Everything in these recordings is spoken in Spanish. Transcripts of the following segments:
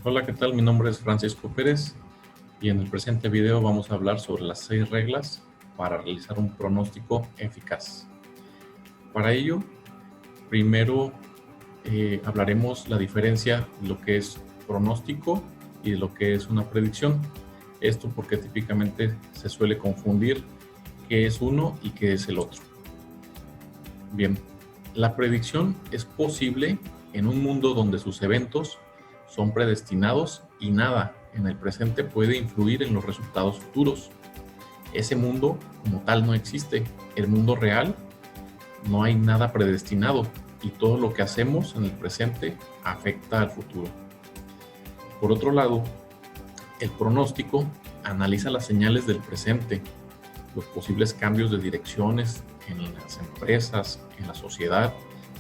Hola, ¿qué tal? Mi nombre es Francisco Pérez y en el presente video vamos a hablar sobre las 6 reglas para realizar un pronóstico eficaz. Para ello, primero hablaremos la diferencia de lo que es pronóstico y de lo que es una predicción. Esto porque típicamente se suele confundir qué es uno y qué es el otro. Bien, la predicción es posible en un mundo donde sus eventos son predestinados y nada en el presente puede influir en los resultados futuros. Ese mundo como tal no existe. El mundo real no hay nada predestinado y todo lo que hacemos en el presente afecta al futuro. Por otro lado, el pronóstico analiza las señales del presente, los posibles cambios de direcciones en las empresas, en la sociedad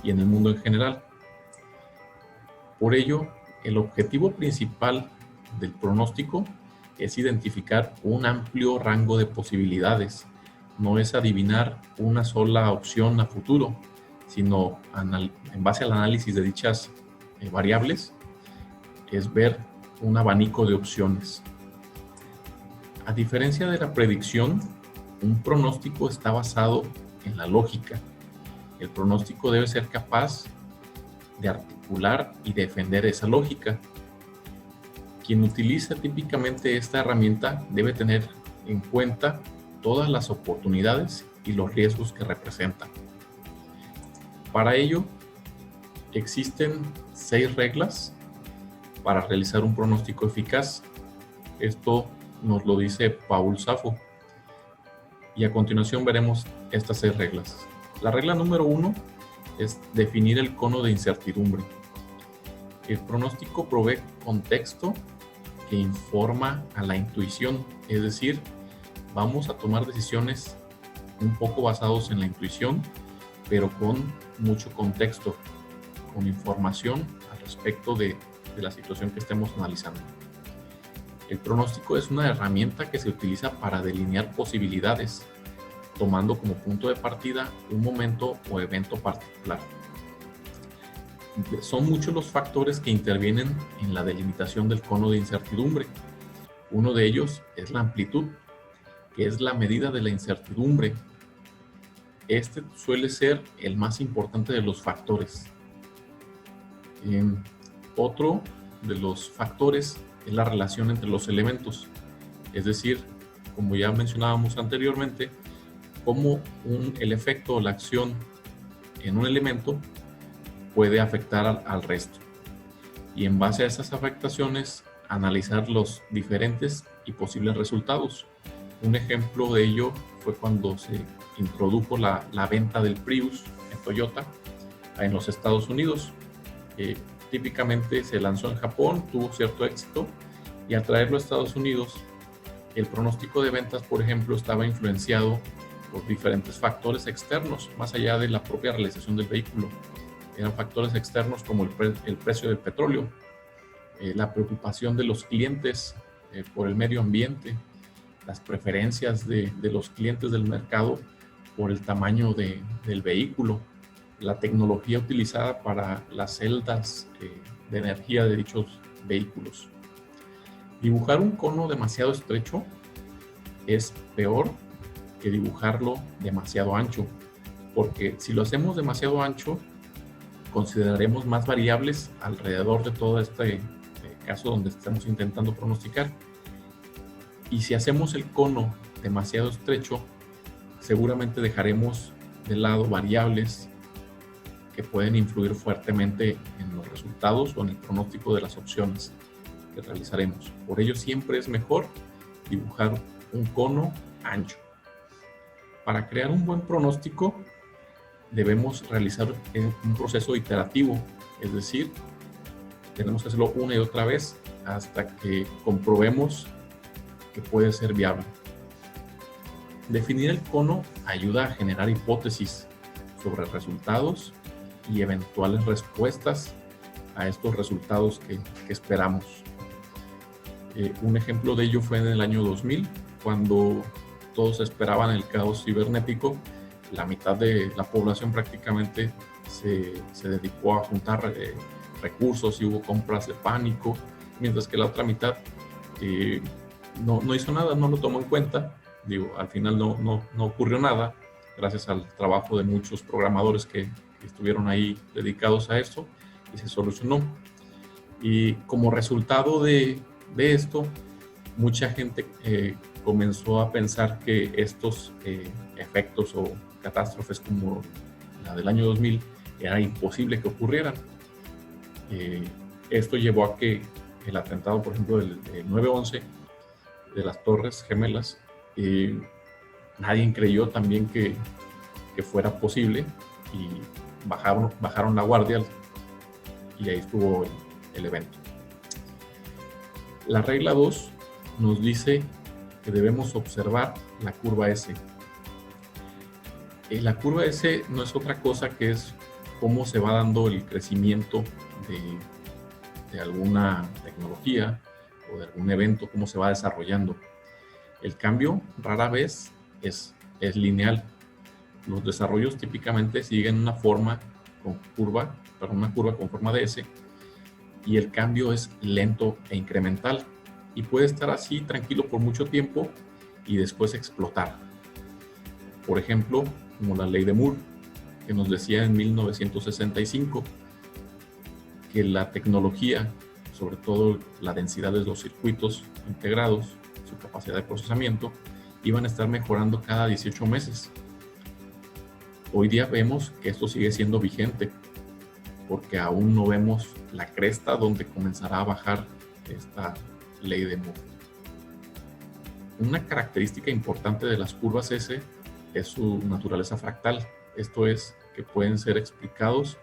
y en el mundo en general. Por ello, el objetivo principal del pronóstico es identificar un amplio rango de posibilidades. No es adivinar una sola opción a futuro, sino en base al análisis de dichas variables, es ver un abanico de opciones. A diferencia de la predicción, un pronóstico está basado en la lógica. El pronóstico debe ser capaz de articular y defender esa lógica. Quien utiliza típicamente esta herramienta debe tener en cuenta todas las oportunidades y los riesgos que representa. Para ello, existen 6 reglas para realizar un pronóstico eficaz. Esto nos lo dice Paul Safo. Y a continuación veremos estas 6 reglas. La regla número 1 es definir el cono de incertidumbre. El pronóstico provee contexto que informa a la intuición, es decir, vamos a tomar decisiones un poco basados en la intuición, pero con mucho contexto, con información al respecto de la situación que estemos analizando. El pronóstico es una herramienta que se utiliza para delinear posibilidades, tomando como punto de partida un momento o evento particular. Son muchos los factores que intervienen en la delimitación del cono de incertidumbre. Uno de ellos es la amplitud, que es la medida de la incertidumbre. Este suele ser el más importante de los factores. Otro de los factores es la relación entre los elementos, es decir, como ya mencionábamos anteriormente, cómo el efecto o la acción en un elemento puede afectar al resto. Y en base a esas afectaciones, analizar los diferentes y posibles resultados. Un ejemplo de ello fue cuando se introdujo la venta del Prius en Toyota en los Estados Unidos. Típicamente se lanzó en Japón, tuvo cierto éxito, y al traerlo a Estados Unidos, el pronóstico de ventas, por ejemplo, estaba influenciado por diferentes factores externos, más allá de la propia realización del vehículo. Eran factores externos como el precio del petróleo, la preocupación de los clientes por el medio ambiente, las preferencias de los clientes del mercado por el tamaño del vehículo, la tecnología utilizada para las celdas de energía de dichos vehículos. Dibujar un cono demasiado estrecho es peor que dibujarlo demasiado ancho, porque si lo hacemos demasiado ancho, consideraremos más variables alrededor de todo este caso donde estamos intentando pronosticar. Y si hacemos el cono demasiado estrecho, seguramente dejaremos de lado variables que pueden influir fuertemente en los resultados o en el pronóstico de las opciones que realizaremos. Por ello, siempre es mejor dibujar un cono ancho. Para crear un buen pronóstico, debemos realizar un proceso iterativo, es decir, tenemos que hacerlo una y otra vez hasta que comprobemos que puede ser viable. Definir el cono ayuda a generar hipótesis sobre resultados y eventuales respuestas a estos resultados que esperamos. Un ejemplo de ello fue en el año 2000, cuando todos esperaban el caos cibernético. La mitad de la población prácticamente se dedicó a juntar recursos y hubo compras de pánico mientras que la otra mitad no hizo nada, no lo tomó en cuenta. Digo, al final no ocurrió nada, gracias al trabajo de muchos programadores que estuvieron ahí dedicados a esto, y se solucionó. Y como resultado de esto, mucha gente comenzó a pensar que estos efectos o catástrofes como la del año 2000 era imposible que ocurrieran. Esto llevó a que el atentado, por ejemplo, del 9/11 de las Torres Gemelas, nadie creyó también que fuera posible, y bajaron la guardia, y ahí estuvo el evento. La regla 2 nos dice que debemos observar la curva S. La curva S no es otra cosa que es cómo se va dando el crecimiento de alguna tecnología o de algún evento, cómo se va desarrollando. El cambio rara vez es lineal. Los desarrollos típicamente siguen una curva con forma de S, y el cambio es lento e incremental, y puede estar así tranquilo por mucho tiempo y después explotar. Por ejemplo, como la ley de Moore, que nos decía en 1965 que la tecnología, sobre todo la densidad de los circuitos integrados, su capacidad de procesamiento, iban a estar mejorando cada 18 meses. Hoy día vemos que esto sigue siendo vigente, porque aún no vemos la cresta donde comenzará a bajar esta ley de Moore. Una característica importante de las curvas S es su naturaleza fractal, esto es, que pueden ser explicados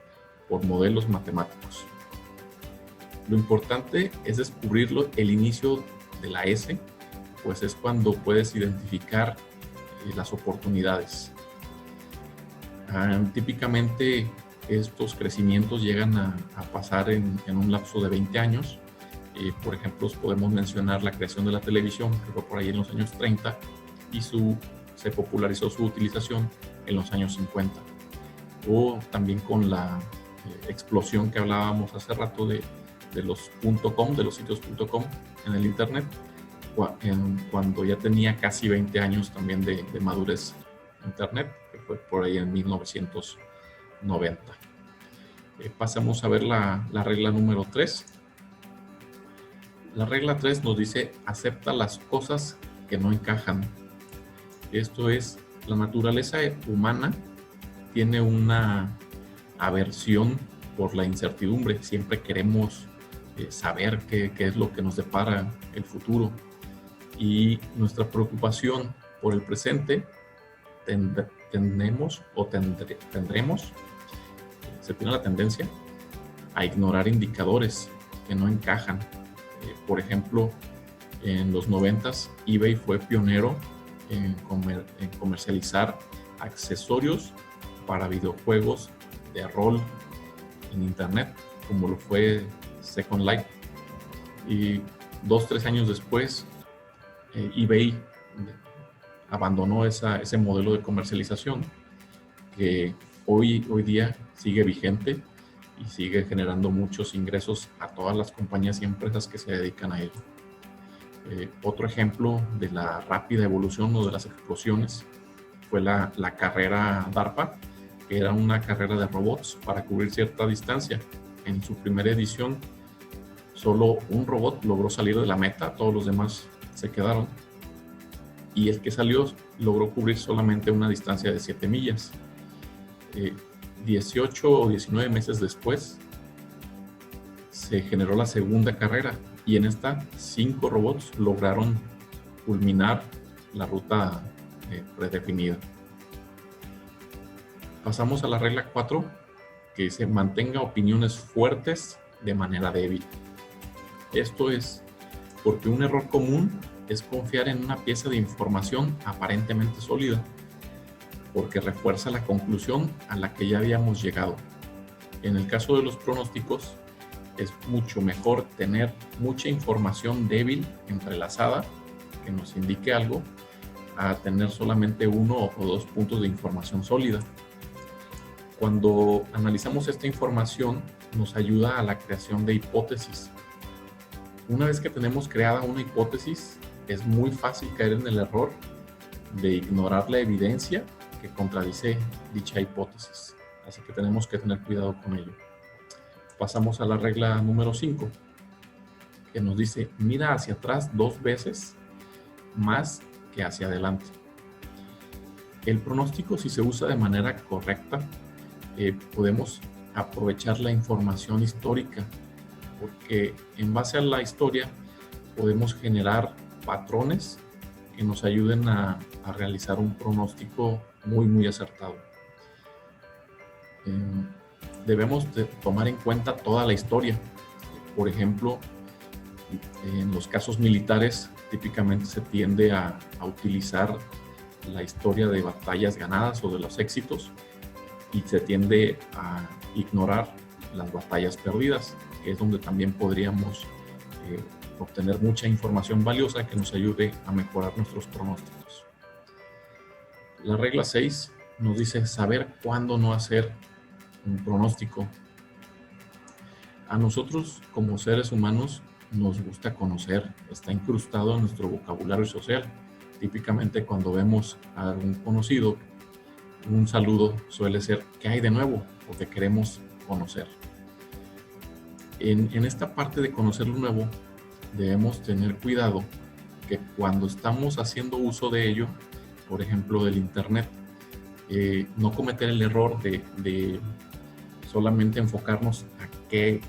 por modelos matemáticos. Lo importante es descubrirlo el inicio de la S, pues es cuando puedes identificar las oportunidades. Típicamente estos crecimientos llegan a pasar en un lapso de 20 años. Por ejemplo, podemos mencionar la creación de la televisión, que fue por ahí en los años 30, y se popularizó su utilización en los años 50. O también con la explosión que hablábamos hace rato de los .com, de los sitios .com en el Internet, cuando ya tenía casi 20 años también de madurez Internet, que fue por ahí en 1990. Pasamos a ver la regla número 3. La regla 3 nos dice: acepta las cosas que no encajan. Esto es, la naturaleza humana tiene una aversión por la incertidumbre. Siempre queremos saber qué es lo que nos depara el futuro, y nuestra preocupación por el presente tendremos, se tiene la tendencia a ignorar indicadores que no encajan. Por ejemplo, en los 90s, eBay fue pionero en comercializar accesorios para videojuegos de rol en Internet, como lo fue Second Life. Y 2-3 años después, eBay abandonó ese modelo de comercialización, que hoy día sigue vigente y sigue generando muchos ingresos a todas las compañías y empresas que se dedican a ello. Otro ejemplo de la rápida evolución o de las explosiones fue la carrera DARPA, que era una carrera de robots para cubrir cierta distancia. En su primera edición, solo un robot logró salir de la meta, todos los demás se quedaron, y el que salió logró cubrir solamente una distancia de 7 millas. 18 o 19 meses después se generó la segunda carrera, y en esta 5 robots lograron culminar la ruta predefinida. Pasamos a la regla 4, que dice: mantenga opiniones fuertes de manera débil. Esto es porque un error común es confiar en una pieza de información aparentemente sólida, porque refuerza la conclusión a la que ya habíamos llegado. En el caso de los pronósticos, es mucho mejor tener mucha información débil entrelazada que nos indique algo, a tener solamente 1 o 2 puntos de información sólida. Cuando analizamos esta información, nos ayuda a la creación de hipótesis. Una vez que tenemos creada una hipótesis, es muy fácil caer en el error de ignorar la evidencia que contradice dicha hipótesis. Así que tenemos que tener cuidado con ello. Pasamos a la regla número 5, que nos dice: mira hacia atrás 2 veces más que hacia adelante. El pronóstico, si se usa de manera correcta, podemos aprovechar la información histórica, porque en base a la historia podemos generar patrones que nos ayuden a realizar un pronóstico muy acertado. Debemos de tomar en cuenta toda la historia. Por ejemplo, en los casos militares típicamente se tiende a utilizar la historia de batallas ganadas o de los éxitos, y se tiende a ignorar las batallas perdidas, que es donde también podríamos obtener mucha información valiosa que nos ayude a mejorar nuestros pronósticos. La regla 6 nos dice saber cuándo no hacer un pronóstico. A nosotros como seres humanos nos gusta conocer, está incrustado en nuestro vocabulario social. Típicamente cuando vemos a un conocido, un saludo suele ser ¿qué hay de nuevo? O te queremos conocer. En esta parte de conocer lo nuevo, debemos tener cuidado que cuando estamos haciendo uso de ello, por ejemplo del internet, no cometer el error de solamente enfocarnos a qué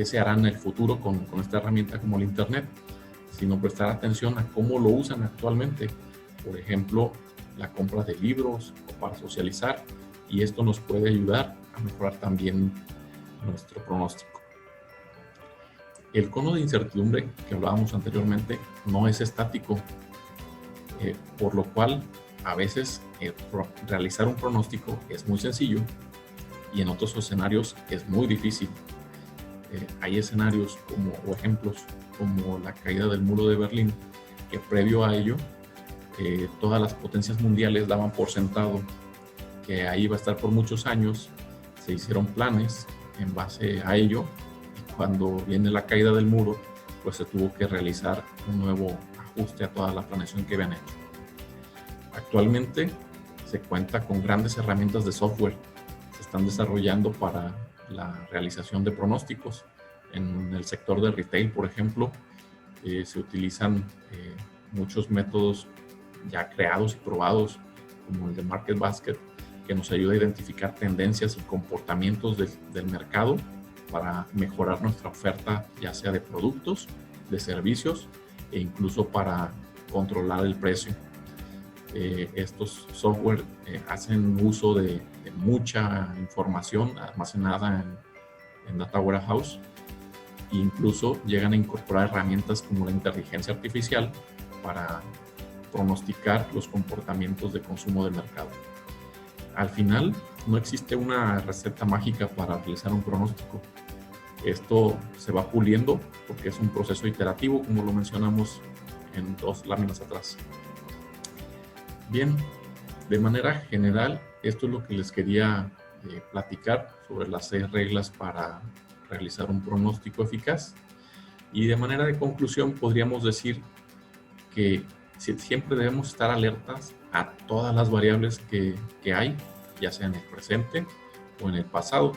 se hará en el futuro con esta herramienta como el internet, sino prestar atención a cómo lo usan actualmente. Por ejemplo, la compra de libros o para socializar, y esto nos puede ayudar a mejorar también nuestro pronóstico. El cono de incertidumbre que hablábamos anteriormente no es estático, por lo cual a veces realizar un pronóstico es muy sencillo y en otros escenarios es muy difícil. Hay escenarios o ejemplos como la caída del muro de Berlín, que previo a ello todas las potencias mundiales daban por sentado que ahí iba a estar por muchos años. Se hicieron planes en base a ello, y cuando viene la caída del muro, pues se tuvo que realizar un nuevo ajuste a toda la planeación que habían hecho. Actualmente se cuenta con grandes herramientas de software, se están desarrollando para la realización de pronósticos. En el sector de retail, por ejemplo, se utilizan muchos métodos ya creados y probados, como el de Market Basket, que nos ayuda a identificar tendencias y comportamientos del mercado para mejorar nuestra oferta, ya sea de productos, de servicios e incluso para controlar el precio. Estos software hacen uso de mucha información almacenada en Data Warehouse, e incluso llegan a incorporar herramientas como la inteligencia artificial para pronosticar los comportamientos de consumo del mercado. Al final, no existe una receta mágica para realizar un pronóstico. Esto se va puliendo porque es un proceso iterativo, como lo mencionamos en 2 láminas atrás. Bien, de manera general, esto es lo que les quería platicar sobre las 6 reglas para realizar un pronóstico eficaz. Y de manera de conclusión, podríamos decir que siempre debemos estar alertas a todas las variables que hay, ya sea en el presente o en el pasado,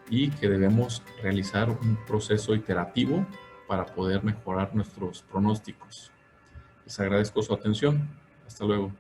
y que debemos realizar un proceso iterativo para poder mejorar nuestros pronósticos. Les agradezco su atención. Hasta luego.